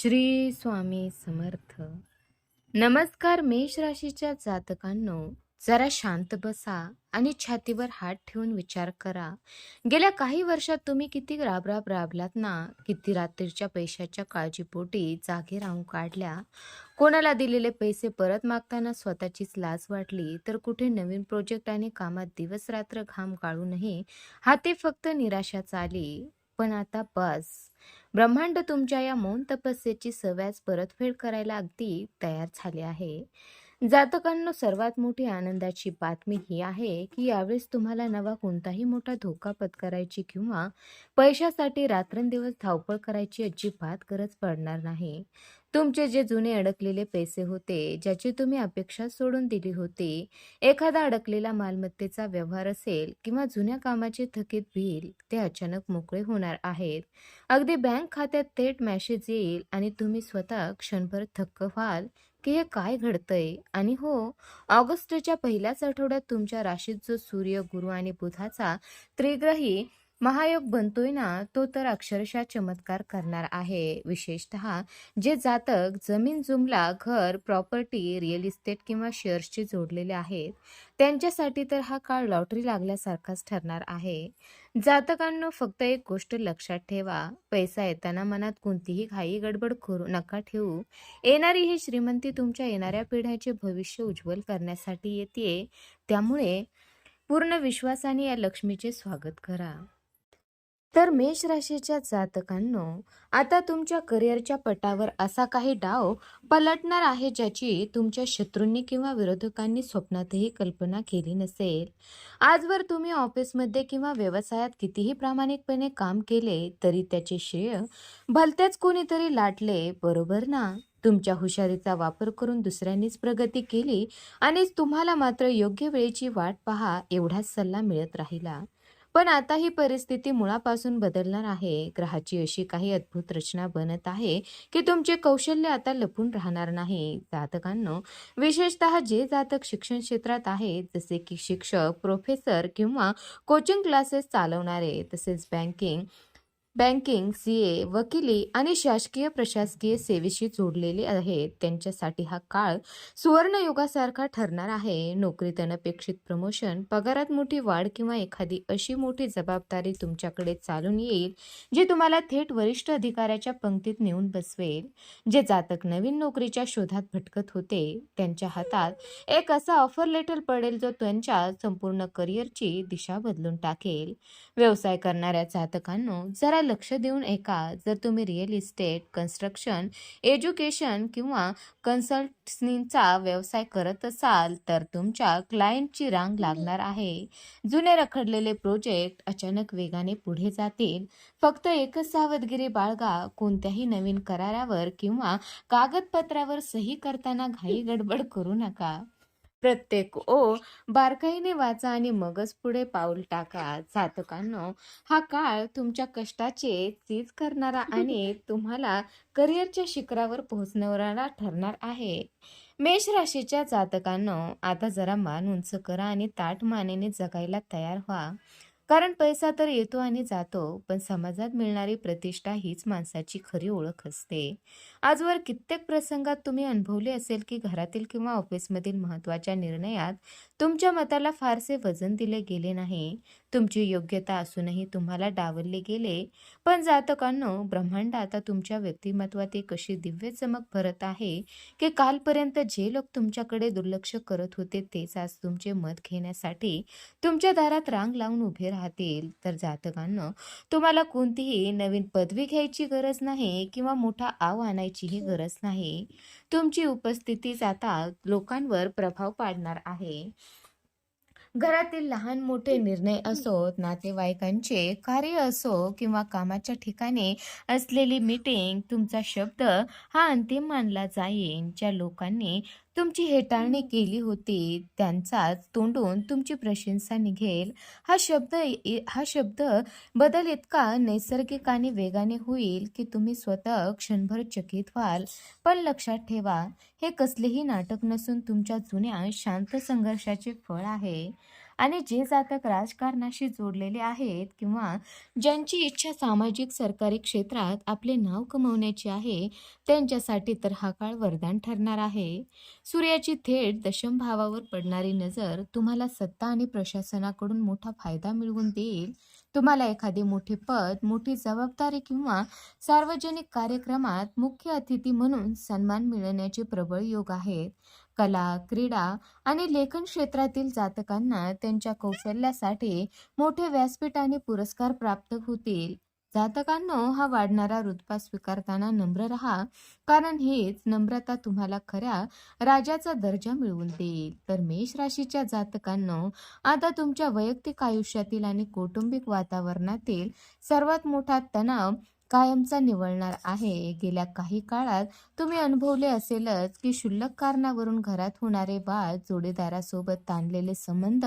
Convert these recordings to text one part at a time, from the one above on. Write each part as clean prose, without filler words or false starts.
श्री स्वामी समर्थ. नमस्कार मेष राशीच्या जातकांनो, जरा शांत बसा आणि छातीवर हात ठेवून विचार करा. गेल्या काही वर्षात तुम्ही किती राबराब राबलात ना, किती रात्रीच्या पैशाच्या काळजीपोटी जागे राहून काढल्या. कोणाला दिलेले पैसे परत मागताना स्वतःचीच लाज वाटली, तर कुठे नवीन प्रोजेक्ट आणि कामात दिवस रात्र घाम गाळूनही हाती फक्त निराशाच आली. पण आता बस, ब्रह्मांड तुमच्या या मौन तपस्येची सव्याज परतफेड करायला अगदी तयार झाले आहे. जातकांनो, सर्वात मोठी आनंदाची बातमी ही आहे की यावेळेस तुम्हाला नवा कोणताही मोठा धोका पत्करायची किंवा पैशासाठी रात्रंदिवस धावपळ करायची अजिबात गरज पडणार नाही. तुमचे जे जुने अडकलेले पैसे होते, ज्याची तुम्ही अपेक्षा सोडून दिली होती, एखादा अडकलेला मालमत्तेचा व्यवहार असेल किंवा जुन्या कामाचे थकीत बिल, ते अचानक मोकळे होणार आहेत. अगदी बँक खात्यात थेट मेसेज येईल आणि तुम्ही स्वतः क्षणभर थक्क व्हाल की हे काय घडतंय. आणि हो, ऑगस्टच्या पहिल्याच आठवड्यात तुमच्या राशीत जो सूर्य, गुरु आणि बुधाचा त्रिग्रही महायोग बनतोय ना, तो तर अक्षरशः चमत्कार करणार आहे. विशेषतः जे जातक जमीन जुमला, घर, प्रॉपर्टी, रिअल इस्टेट किंवा शेअर्सशी जोडलेले आहेत, त्यांच्यासाठी तर हा काळ लॉटरी लागल्यासारखाच ठरणार आहे. जातकांनो, फक्त एक गोष्ट लक्षात ठेवा, पैसा येताना मनात कोणतीही घाई गडबड करू नका ठेवू. येणारी ही श्रीमंती तुमच्या येणाऱ्या पिढ्यांचे भविष्य उज्ज्वल करण्यासाठी येते. त्यामुळे पूर्ण विश्वासाने या लक्ष्मीचे स्वागत करा. तर मेष राशीच्या जातकांनो, आता तुमच्या करिअरच्या पटावर असा काही डाव पलटणार आहे ज्याची तुमच्या शत्रूंनी किंवा विरोधकांनी स्वप्नातही कल्पना केली नसेल. आजवर तुम्ही ऑफिसमध्ये किंवा व्यवसायात कितीही प्रामाणिकपणे काम केले तरी त्याचे श्रेय भलत्याच कोणीतरी लाटले, बरोबर ना? तुमच्या हुशारीचा वापर करून दुसऱ्यांनीच प्रगती केली आणि तुम्हाला मात्र योग्य वेळेची वाट पहा एवढाच सल्ला मिळत राहिला. पण आता ही परिस्थिती मुळापासून बदलणार आहे. ग्रहाची अशी काही अद्भुत रचना बनत आहे की तुमचे कौशल्य आता लपून राहणार नाही. जातकांनो, विशेषतः जे जातक शिक्षण क्षेत्रात आहेत, जसे की शिक्षक, प्रोफेसर किंवा कोचिंग क्लासेस चालवणारे, तसेच बँकिंग, सीए, वकिली आणि शासकीय प्रशासकीय सेवेशी जोडलेले आहेत, त्यांच्यासाठी हा काळ सुवर्णयुगासारखा ठरणार आहे. नोकरीत अनपेक्षित प्रमोशन, पगारात मोठी वाढ किंवा एखादी अशी मोठी जबाबदारी तुमच्याकडे चालून येईल जी तुम्हाला थेट वरिष्ठ अधिकाऱ्याच्या पंक्तीत नेऊन बसवेल. जे जातक नवीन नोकरीच्या शोधात भटकत होते, त्यांच्या हातात एक असा ऑफर लेटर पडेल जो त्यांच्या संपूर्ण करिअरची दिशा बदलून टाकेल. व्यवसाय करणाऱ्या जातकांनो, जरा लक्ष देऊन ऐका. जर तुम्ही रिअल इस्टेट, कन्स्ट्रक्शन, एज्युकेशन किंवा कन्सल्टन्सीचा व्यवसाय करत असाल तर तुमच्या क्लायंटची रांग लागणार आहे. जुने रखडलेले प्रोजेक्ट अचानक वेगाने पुढे जातील. फक्त एकच सावधगिरी बाळगा, कोणत्याही नवीन करारावर किंवा कागदपत्रावर सही करताना घाई गडबड करू नका. प्रत्येक ओळ बारकाईने वाचा आणि मगच पुढे पाऊल टाका. जातकांनो, हा काळ तुमच्या कष्टाचे चीज करणारा आणि तुम्हाला करिअरच्या शिखरावर पोहोचवणारा ठरणार आहे. मेष राशीच्या जातकांनो, आता जरा मान उंच करा आणि ताठ मानेने जगायला तयार व्हा. कारण पैसा तर येतो आणि जातो, पण समाजात मिळणारी प्रतिष्ठा हीच माणसाची खरी ओळख असते. आजवर कित्येक प्रसंगात तुम्ही अनुभवले असेल की घरातील किंवा ऑफिसमधील महत्त्वाच्या निर्णयात तुमच्या मताला फारसे वजन दिले गेले नाही. तुमची योग्यता असूनही तुम्हाला डावलले गेले. पण जातकांनो, ब्रह्मांड आता तुमच्या व्यक्तिमत्वात एक अशी दिव्य चमक भरत आहे की कालपर्यंत जे लोक तुमच्याकडे दुर्लक्ष करत होते तेच आज तुमचे मत घेण्यासाठी तुमच्या दारात रांग लावून उभे राहतील. तर जातकांनो, तुम्हाला कोणतीही नवीन पदवी घ्यायची गरज नाही किंवा मोठा आव आणायचीही गरज नाही. तुमची उपस्थितीच आता लोकांवर प्रभाव पाडणार आहे. घरातील लहान मोठे निर्णय असोत, नातेवाईकांचे कार्य असो किंवा कामाच्या ठिकाणी असलेली मीटिंग, तुमचा शब्द हा अंतिम मानला जाईल. ज्या लोकांनी तुमची हेटाळणी केली होती त्यांचाच तोंडून तुमची प्रशंसा निघेल. हा शब्द बदल इतका नैसर्गिक आणि वेगाने होईल की तुम्ही स्वतः क्षणभर चकित व्हाल. पण लक्षात ठेवा, हे कसलेही नाटक नसून तुमच्या जुन्या शांत संघर्षाचे फळ आहे. आणि जे जातक राजकारणाशी जोडलेले आहेत किंवा ज्यांची इच्छा सामाजिक सरकारी क्षेत्रात आपले नाव कमवण्याची आहे, त्यांच्यासाठी तर हा काळ वरदान ठरणार आहे. सूर्याची थेट दशम भावावर पडणारी नजर तुम्हाला सत्ता आणि प्रशासनाकडून मोठा फायदा मिळवून देईल. तुम्हाला एखादे मोठे पद, मोठी जबाबदारी किंवा सार्वजनिक कार्यक्रमात मुख्य अतिथी म्हणून सन्मान मिळवण्याचे प्रबळ योग आहेत. कला, क्रीडा आणि लेखन क्षेत्रातील जातकांना त्यांच्या कौशल्यासाठी मोठे व्यासपीठ आणि पुरस्कार प्राप्त होतील. जातकांनो, हा वाढणारा रुतबा स्वीकारताना नम्र राहा, कारण हीच नम्रता तुम्हाला खऱ्या राजाचा दर्जा मिळवून देईल. तर मेष राशीच्या जातकांनो, आता तुमच्या वैयक्तिक आयुष्यातील आणि कौटुंबिक वातावरणातील सर्वात मोठा तणाव कायमचा निवळणार आहे. गेल्या काही काळात तुम्ही अनुभवले असेलच की क्षुल्लक कारणावरून घरात होणारे वाद, जोडीदारासोबत ताणलेले संबंध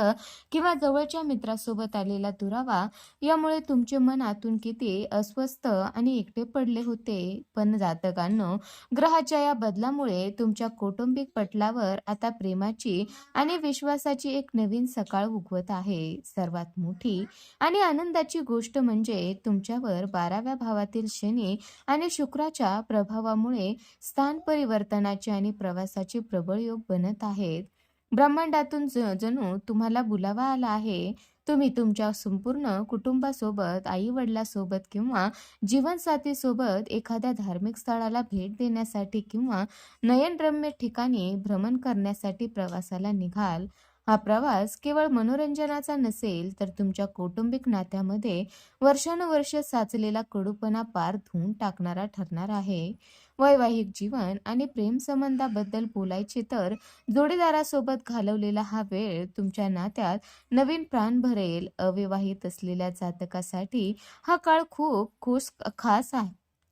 किंवा जवळच्या मित्रासोबत आलेला दुरावा यामुळे तुमचे मन आतून किती अस्वस्थ आणि एकटे पडले होते. पण जातकांनो, ग्रहाच्या या बदलामुळे तुमच्या कौटुंबिक पटलावर आता प्रेमाची आणि विश्वासाची एक नवीन सकाळ उगवत आहे. सर्वात मोठी आणि आनंदाची गोष्ट म्हणजे तुमच्यावर 12व्या भावातील शनी आणि शुक्राच्या प्रभावामुळे स्थान परिवर्तनाचे आणि प्रवासाचे प्रबळ योग बनत आहेत. ब्रह्मांडातून जणू तुम्हाला बुलावा आला आहे. तुम्ही तुमच्या संपूर्ण कुटुंबासोबत, आई वडिलांसोबत किंवा जीवनसाथीसोबत एखाद्या धार्मिक स्थळाला भेट देण्यासाठी किंवा नयनरम्य ठिकाणी भ्रमण करण्यासाठी प्रवासाला निघाल. हा प्रवास केवळ मनोरंजनाचा नसेल, तर तुमच्या कौटुंबिक नात्यामध्ये वर्षानुवर्षे साचलेला कडूपणा पार धुवून टाकणारा ठरणार आहे. वैवाहिक जीवन आणि प्रेमसंबंधाबद्दल बोलायचे तर जोडीदारासोबत घालवलेला हा वेळ तुमच्या नात्यात नवीन प्राण भरेल. अविवाहित असलेल्या जातकासाठी हा काळ खूप खास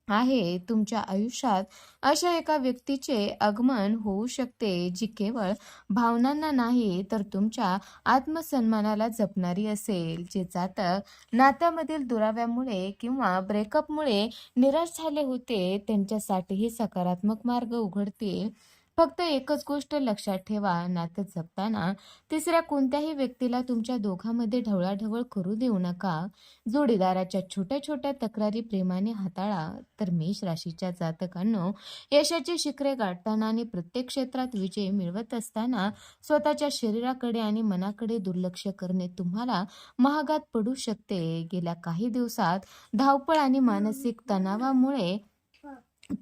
आहे. तुमच्या आयुष्यात अशा एका व्यक्तीचे आगमन होऊ शकते जी केवळ भावनांना नाही, तर तुमच्या आत्मसन्मानाला जपणारी असेल. जे जातक नात्यामधील दुराव्यामुळे किंवा ब्रेकअपमुळे निराश झाले होते, त्यांच्यासाठी हे सकारात्मक मार्ग उघडतील. फक्त एकच गोष्ट लक्षात ठेवा, नातं जपताना तिसऱ्या कोणत्याही व्यक्तीला तुमच्या दोघांमध्ये ढवळाढवळ करू देऊ नका. जोडीदाराच्या छोट्या छोट्या तक्रारी प्रेमाने हाताळा. तर मेष राशीच्या जातकांनो, यशाची शिखरे गाठताना आणि प्रत्येक क्षेत्रात विजय मिळवत असताना स्वतःच्या शरीराकडे आणि मनाकडे दुर्लक्ष करणे तुम्हाला महागात पडू शकते. गेल्या काही दिवसात धावपळ आणि मानसिक तणावामुळे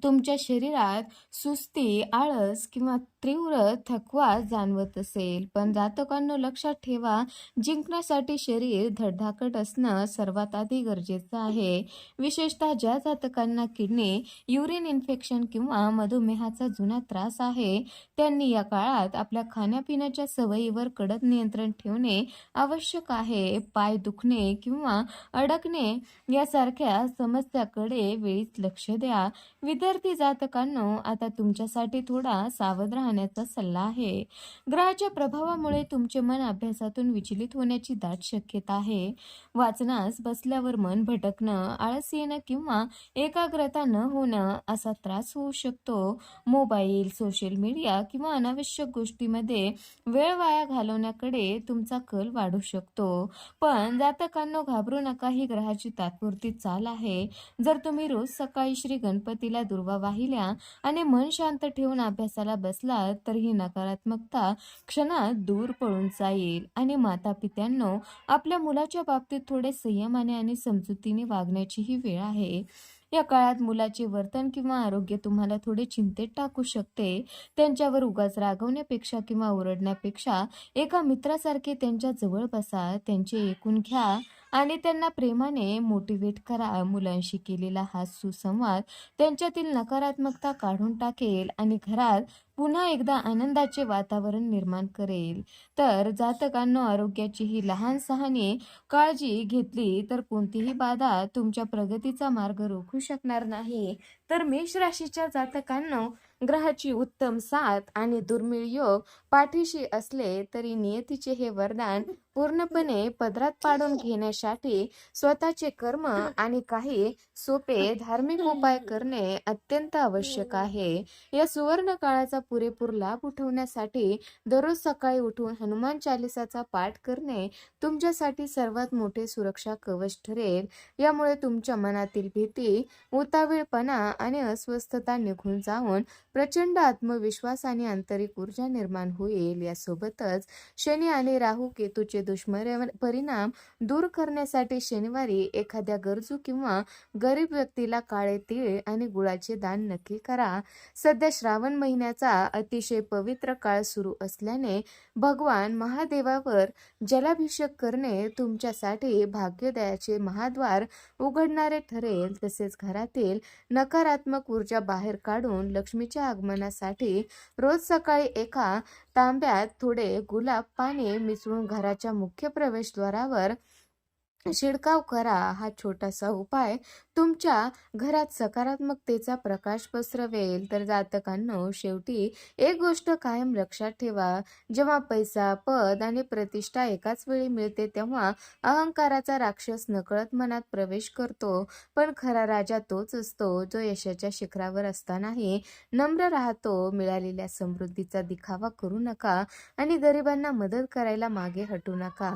तुमच्या शरीरात सुस्ती, आळस किंवा तीव्र थकवा जाणवत असेल, पण जातकांनो लक्षात ठेवा, जिंकण्यासाठी शरीर धडधाकट असणं सर्वात आधी गरजेचं आहे. विशेषतः ज्या जातकांना किडनी, युरिन इन्फेक्शन किंवा मधुमेहाचा जुना त्रास आहे, त्यांनी या काळात आपल्या खाण्यापिण्याच्या सवयीवर कडक नियंत्रण ठेवणे आवश्यक आहे. पाय दुखणे किंवा अडकणे यासारख्या समस्याकडे वेळीच लक्ष द्या. विद्यार्थी जातकांनो, आता तुमच्यासाठी थोडा सावध राहण्याचा सल्ला आहे. ग्रहाच्या प्रभावामुळे तुमचे मन अभ्यासातून विचलित होण्याची दाट शक्यता आहे. वाचनास बसल्यावर मन भटकणं, आळस येणं किंवा एकाग्रता न होणं असा त्रास होऊ शकतो. मोबाईल, सोशल मीडिया किंवा अनावश्यक गोष्टीमध्ये वेळ वाया घालवण्याकडे तुमचा कल वाढू शकतो. पण जातकांनो, घाबरू नका, ही ग्रहाची तात्पुरती चाल आहे. जर तुम्ही रोज सकाळी श्री गणपतीला दुर्वा वाहिल्या आणि मन शांत ठेवून अभ्यासाला बसलात, तर ही नकारात्मकता क्षणात दूर पळून जाईल. आणि माता पित्यांनो, आपल्या मुलाच्या बाबतीत थोडे संयमाने आणि समजुतीने वागण्याची ही वेळ आहे. या काळात मुलाचे वर्तन किंवा आरोग्य तुम्हाला थोडे चिंतेत टाकू शकते. त्यांच्यावर उगाच रागवण्यापेक्षा किंवा ओरडण्यापेक्षा एका मित्रासारखे त्यांच्या जवळ बसा, त्यांचे ऐकून घ्या आणि त्यांना प्रेमाने मोटिवेट करा. मुलांशी केलेला हा सुसंवाद त्यांच्यातील नकारात्मकता काढून टाकेल आणि घरात पुन्हा एकदा आनंदाचे वातावरण निर्माण करेल. तर जातकांनो, आरोग्याची ही लहान सहानी काळजी घेतली तर कोणतीही बाधा तुमच्या प्रगतीचा मार्ग रोखू शकणार नाही. तर मेष राशीच्या जातकांनो, ग्रहाची उत्तम साथ आणि दुर्मिळ योग पाठीशी असले तरी नियतीचे हे वरदान पूर्णपणे पदरात पाडून घेण्यासाठी स्वतःचे कर्म आणि काही सोपे धार्मिक उपाय करणे अत्यंत आवश्यक आहे. या सुवर्ण काळाचा पुरेपूर लाभ उठवण्यासाठी दररोज सकाळी उठून हनुमान चालिसाचा पाठ करणे तुमच्यासाठी सर्वात मोठे सुरक्षा कवच ठरेल. यामुळे तुमच्या मनातील भीती, उतावीळपणा आणि अस्वस्थता निघून जाऊन प्रचंड आत्मविश्वास आणि आंतरिक ऊर्जा निर्माण होईल. यासोबतच शनी आणि राहू केतूचे परिणाम दूर करण्यासाठी शनिवारी एखाद्या गरजू किंवा गरीब व्यक्तीला काळे तीळ आणि गुळाचे दान नक्की करा. सध्या श्रावण महिन्याचा अतिशय पवित्र काळ सुरू असल्याने भगवान महादेवावर जलाभिषेक करणे तुमच्यासाठी भाग्योदयाचे महाद्वार उघडणारे ठरेल. तसेच घरातील नकारात्मक ऊर्जा बाहेर काढून लक्ष्मीच्या आगमनासाठी रोज सकाळी एका तांब्यात थोडे गुलाब पाणी मिसळून घराच्या मुख्य प्रवेशद्वारावर शिडकाव करा. हा छोटासा उपाय तुमच्या घरात सकारात्मकतेचा प्रकाश पसरवेल. तर जातकांनो, शेवटी एक गोष्ट कायम लक्षात ठेवा, जेव्हा पैसा, पद आणि प्रतिष्ठा एकाच वेळी मिळते तेव्हा अहंकाराचा राक्षस नकळत मनात प्रवेश करतो. पण खरा राजा तोच असतो जो यशाच्या शिखरावर असतानाही नम्र राहतो. मिळालेल्या समृद्धीचा दिखावा करू नका आणि गरिबांना मदत करायला मागे हटू नका.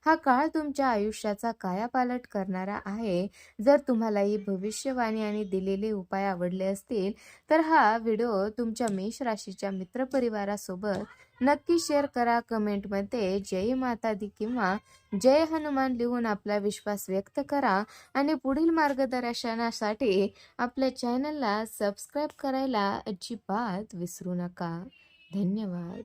हा काळ तुमच्या आयुष्याचा कायापालट करणारा आहे. जर तुम्हाला ही भविष्यवाणी आणि दिलेले उपाय आवडले असतील तर हा व्हिडिओ तुमच्या मेष राशीच्या मित्रपरिवारासोबत नक्की शेअर करा. कमेंटमध्ये जय माता दी किंवा जय हनुमान लिहून आपला विश्वास व्यक्त करा आणि पुढील मार्गदर्शनासाठी आपल्या चॅनलला सबस्क्राईब करायला अजिबात विसरू नका. धन्यवाद.